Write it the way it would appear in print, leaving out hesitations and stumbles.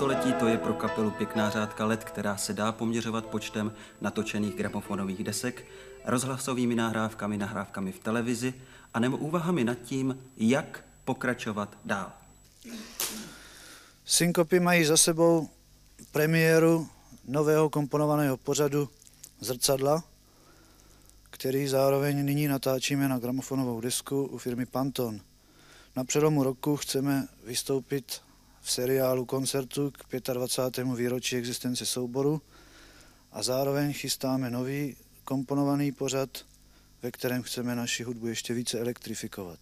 století to je pro kapelu pěkná řádka let, která se dá poměřovat počtem natočených gramofonových desek, rozhlasovými nahrávkami v televizi, anebo úvahami nad tím, jak pokračovat dál. Synkopy mají za sebou premiéru nového komponovaného pořadu Zrcadla, který zároveň nyní natáčíme na gramofonovou desku u firmy Panton. Na přelomu roku chceme vystoupit v seriálu koncertu k 25. výročí existence souboru a zároveň chystáme nový komponovaný pořad, ve kterém chceme naši hudbu ještě více elektrifikovat.